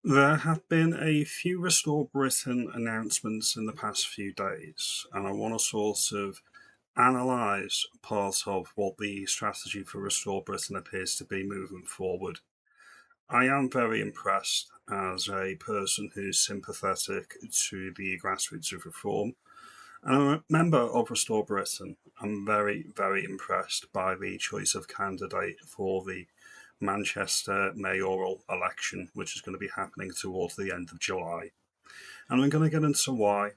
There have been a few Restore Britain announcements in the past few days, and I want to sort of analyse part of what the strategy for Restore Britain appears to be moving forward. I am very impressed as a person who's sympathetic to the grassroots of reform. And I'm a member of Restore Britain. I'm very, very impressed by the choice of candidate for the Manchester mayoral election, which is going to be happening towards the end of July. And I'm going to get into why.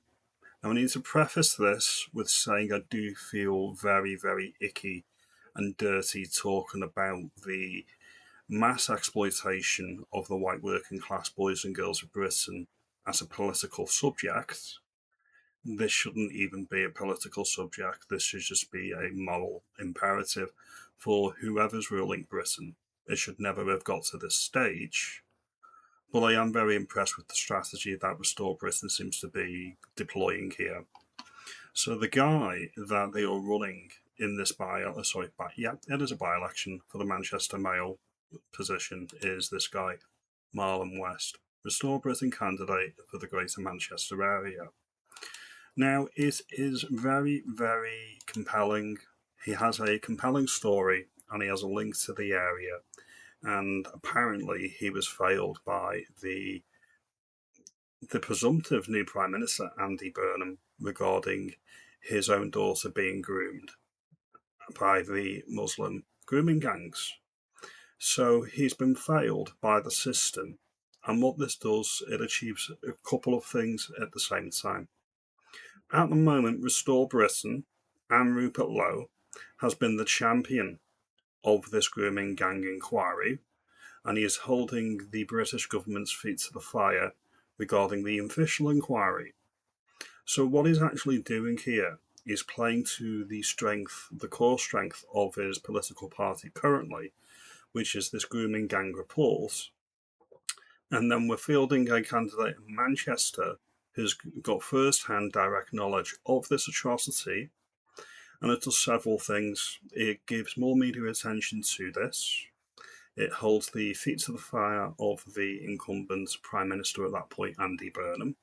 Now, I need to preface this with saying I do feel very, very icky and dirty talking about the mass exploitation of the white working class boys and girls of Britain as a political subject. This shouldn't even be a political subject. This should just be a moral imperative for whoever's ruling Britain. It should never have got to this stage. But I am very impressed with the strategy that Restore Britain seems to be deploying here. So the guy that they are running in this it is a by-election for the Manchester Mayor position is this guy, Marlon West, Restore Britain candidate for the Greater Manchester area. Now, it is very, very compelling. He has a compelling story and he has a link to the area. And apparently, he was failed by the presumptive new Prime Minister, Andy Burnham, regarding his own daughter being groomed by the Muslim grooming gangs. So he's been failed by the system. And what this does, it achieves a couple of things at the same time. At the moment, Restore Britain and Rupert Lowe has been the champion of this grooming gang inquiry, and he is holding the British government's feet to the fire regarding the official inquiry. So what he's actually doing here is playing to the core strength of his political party currently, which is this grooming gang report. And then we're fielding a candidate in Manchester who's got first-hand direct knowledge of this atrocity, and it does several things. It gives more media attention to this. It holds the feet to the fire of the incumbent Prime Minister at that point, Andy Burnham.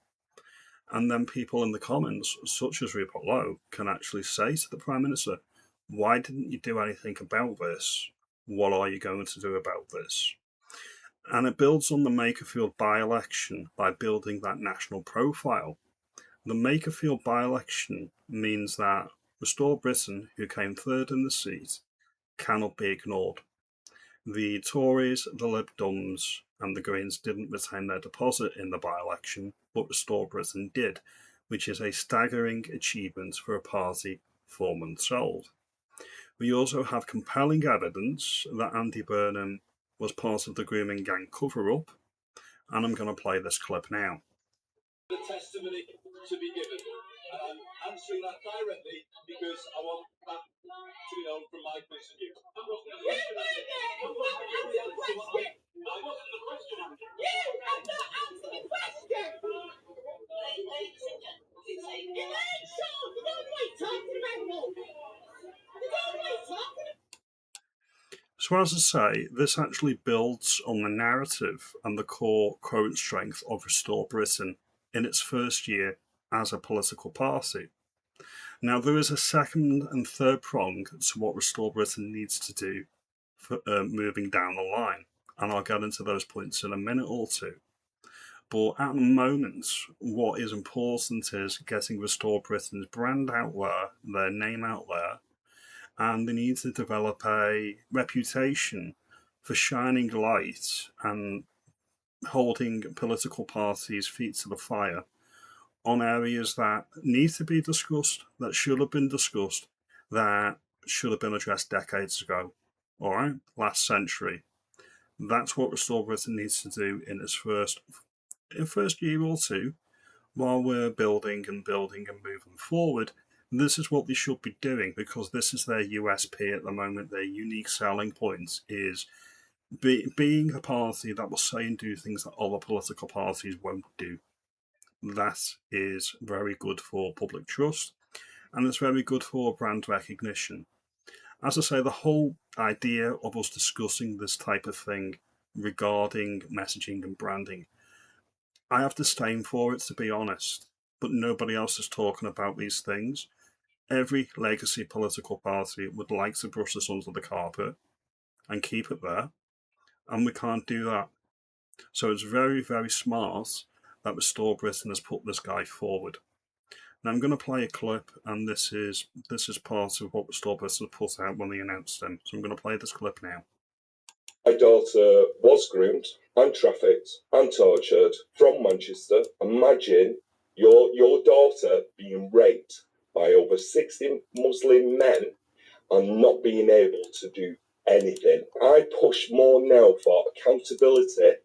And then people in the Commons, such as Rupert Lowe, can actually say to the Prime Minister, why didn't you do anything about this? What are you going to do about this? And it builds on the Makerfield by-election by building that national profile. The Makerfield by-election means that Restore Britain, who came third in the seat, cannot be ignored. The Tories, the Lib Dems, and the Greens didn't retain their deposit in the by-election, but Restore Britain did, which is a staggering achievement for a party 4 months old. We also have compelling evidence that Andy Burnham was part of the grooming gang cover-up, and I'm going to play this clip now. The testimony to be given. And I'm answering that directly because I want that to be known from my point of view. I wasn't the question. You have not answered the question. Election! You don't know what you're talking about, no. You don't know what you're talking about. So as I say, this actually builds on the narrative and the core current strength of Restore Britain in its first year as a political party. Now, there is a second and third prong to what Restore Britain needs to do for moving down the line, and I'll get into those points in a minute or two. But at the moment, what is important is getting Restore Britain's brand out there, their name out there, and they need to develop a reputation for shining light and holding political parties' feet to the fire on areas that need to be discussed, that should have been discussed, that should have been addressed decades ago. All right, last century. That's what Restore Britain needs to do in its first year or two, while we're building and moving forward. This is what they should be doing because this is their USP at the moment. Their unique selling point is being a party that will say and do things that other political parties won't do. That is very good for public trust and it's very good for brand recognition. As I say, the whole idea of us discussing this type of thing regarding messaging and branding I have disdain for it, to be honest, but nobody else is talking about these things. Every legacy political party would like to brush this under the carpet and keep it there, and we can't do that. So it's very, very smart that Restore Britain has put this guy forward. Now I'm going to play a clip, and this is part of what Restore Britain put out when they announced him. So I'm going to play this clip now. My daughter was groomed and trafficked and tortured from Manchester. Imagine your daughter being raped by over 60 Muslim men and not being able to do anything. I push more now for accountability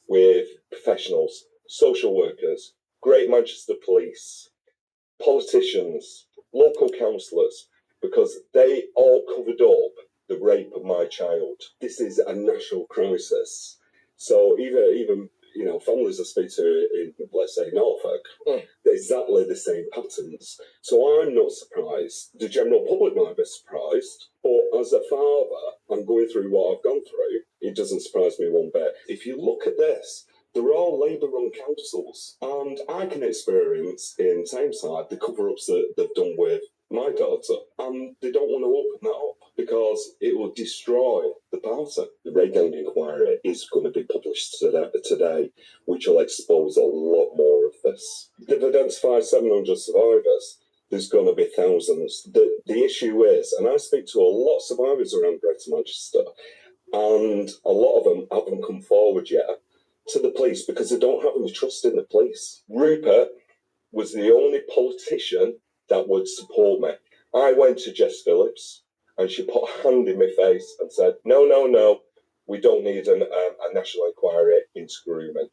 with professionals, social workers, Great Manchester Police, politicians, local councillors, because they all covered up the rape of my child. This is a national crisis. So even families I speak to in, let's say, Norfolk, exactly the same patterns. So I'm not surprised. The general public might be surprised, but as a father, I'm going through what I've gone through. It doesn't surprise me one bit. If you look at this, they're all Labour-run councils, and I can experience in Tameside the cover-ups that they've done with my daughter, and they don't want to open that up because it will destroy the party. The Reagan inquiry is going to be published today, which will expose a lot more of this. They've identified 700 survivors. There's going to be thousands. The issue is, and I speak to a lot of survivors around Greater Manchester, and a lot of them haven't come forward yet to the police because they don't have any trust in the police. Rupert was the only politician that would support me. I went to Jess Phillips and she put a hand in my face and said, no, we don't need a national inquiry into grooming.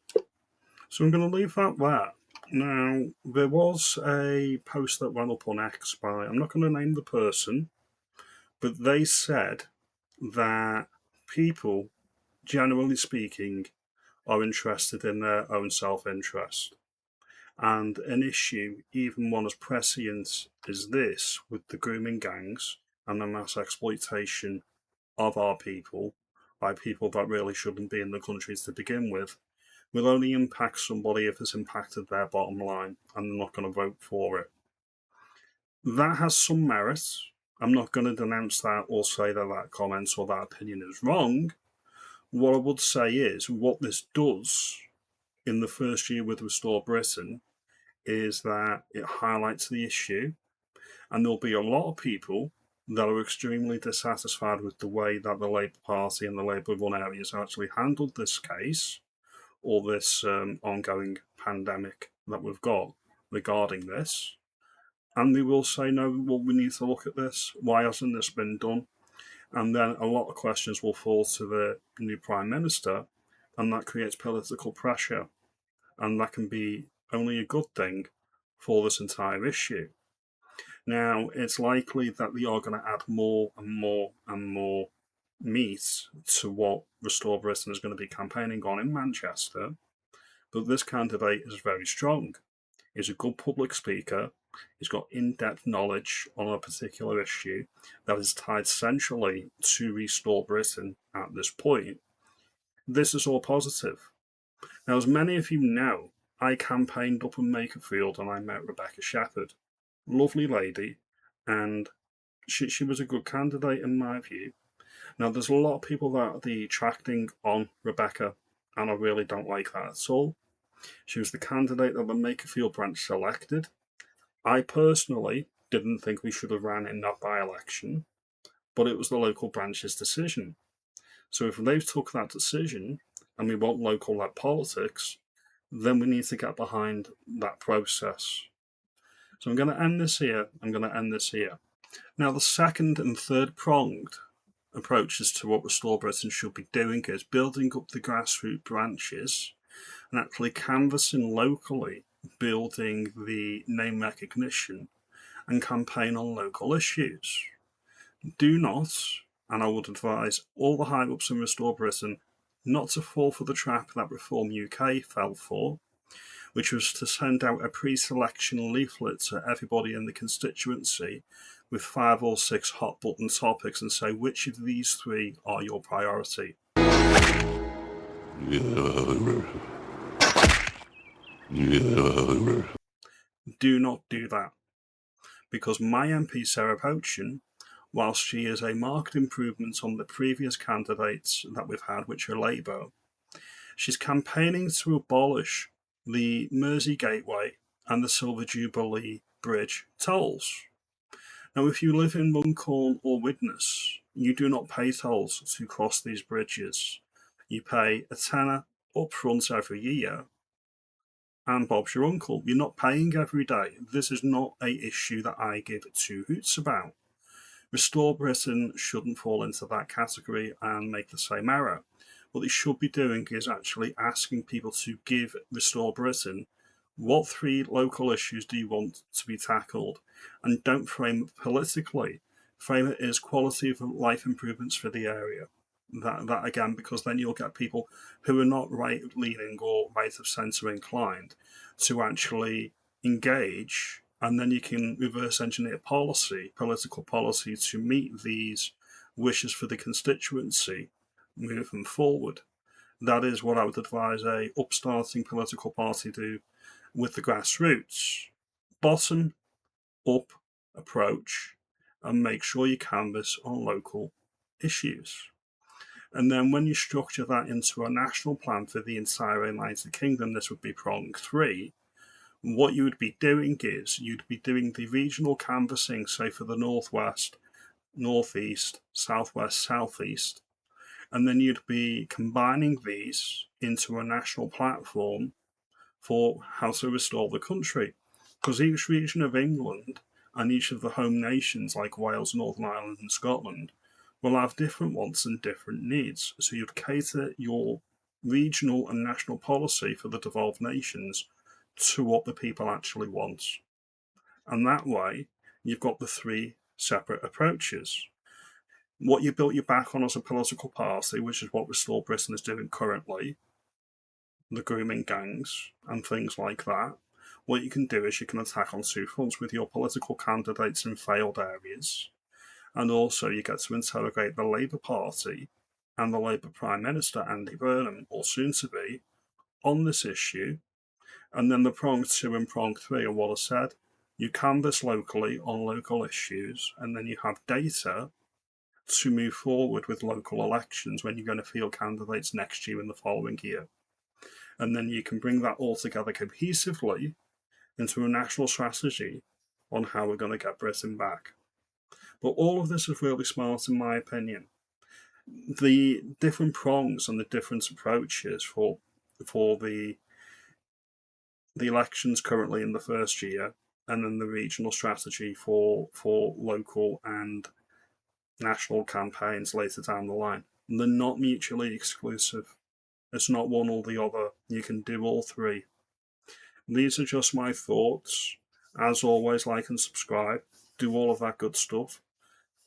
So I'm going to leave that there. Now, there was a post that went up on X by, I'm not going to name the person, but they said that people, generally speaking, are interested in their own self-interest. And an issue, even one as prescient as this, with the grooming gangs and the mass exploitation of our people by people that really shouldn't be in the countries to begin with, will only impact somebody if it's impacted their bottom line and they're not going to vote for it. That has some merit. I'm not going to denounce that or say that that comment or that opinion is wrong. What I would say is what this does in the first year with Restore Britain is that it highlights the issue, and there'll be a lot of people that are extremely dissatisfied with the way that the Labour Party and the Labour-run areas actually handled this case or this ongoing pandemic that we've got regarding this. And they will say, no, well, we need to look at this. Why hasn't this been done? And then a lot of questions will fall to the new Prime Minister, and that creates political pressure. And that can be only a good thing for this entire issue. Now, it's likely that they are going to add more and more and more meat to what Restore Britain is going to be campaigning on in Manchester, but this candidate is very strong. He's a good public speaker. He's got in-depth knowledge on a particular issue that is tied centrally to Restore Britain at this point. This is all positive. Now, as many of you know, I campaigned up in Makerfield and I met Rebecca Shepherd. Lovely lady, and she was a good candidate in my view. Now, there's a lot of people that are detracting on Rebecca, and I really don't like that at all. She was the candidate that the Makerfield branch selected. I personally didn't think we should have ran in that by-election, but it was the local branch's decision. So if they've took that decision and we want local-led politics, then we need to get behind that process. So I'm going to end this here. Now, the second and third pronged approaches to what Restore Britain should be doing is building up the grassroots branches and actually canvassing locally, building the name recognition and campaign on local issues. Do not, and I would advise all the high-ups in Restore Britain not to fall for the trap that Reform UK fell for, which was to send out a pre-selection leaflet to everybody in the constituency with 5 or 6 hot-button topics and say which of these 3 are your priority. Do not do that, because my MP Sarah Pochen, whilst she is a marked improvement on the previous candidates that we've had, which are Labour, she's campaigning to abolish the Mersey Gateway and the Silver Jubilee Bridge tolls. Now, if you live in Runcorn or Widnes, you do not pay tolls to cross these bridges. You pay a tenner up front every year, and Bob's your uncle. You're not paying every day. This is not a issue that I give two hoots about. Restore Britain shouldn't fall into that category and make the same error. What they should be doing is actually asking people to give Restore Britain what three local issues do you want to be tackled, and don't frame it politically. Frame it as quality of life improvements for the area. That again, because then you'll get people who are not right-leaning or right-of-centre inclined to actually engage, and then you can reverse engineer political policy, to meet these wishes for the constituency, moving forward. That is what I would advise a upstarting political party do with the grassroots. Bottom up approach, and make sure you canvass on local issues. And then when you structure that into a national plan for the entire United Kingdom, this would be prong 3. What you would be doing is you'd be doing the regional canvassing, say for the northwest, northeast, southwest, southeast, and then you'd be combining these into a national platform for how to restore the country. Because each region of England and each of the home nations like Wales, Northern Ireland and Scotland will have different wants and different needs. So you'd cater your regional and national policy for the devolved nations to what the people actually want. And that way, you've got the three separate approaches. What you built your back on as a political party, which is what Restore Britain is doing currently, the grooming gangs and things like that, what you can do is you can attack on two fronts with your political candidates in failed areas, and also you get to interrogate the Labour Party and the Labour Prime Minister, Andy Burnham, or soon to be, on this issue. And then the prong 2 and prong 3 are what I said. You canvass locally on local issues, and then you have data to move forward with local elections when you're going to field candidates next year and the following year. And then you can bring that all together cohesively into a national strategy on how we're going to get Britain back. But all of this is really smart, in my opinion. The different prongs and the different approaches for the elections currently in the first year, and then the regional strategy for local and national campaigns later down the line. And they're not mutually exclusive. It's not one or the other. You can do all three. These are just my thoughts. As always, like and subscribe. Do all of that good stuff.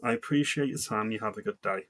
I appreciate your time. You have a good day.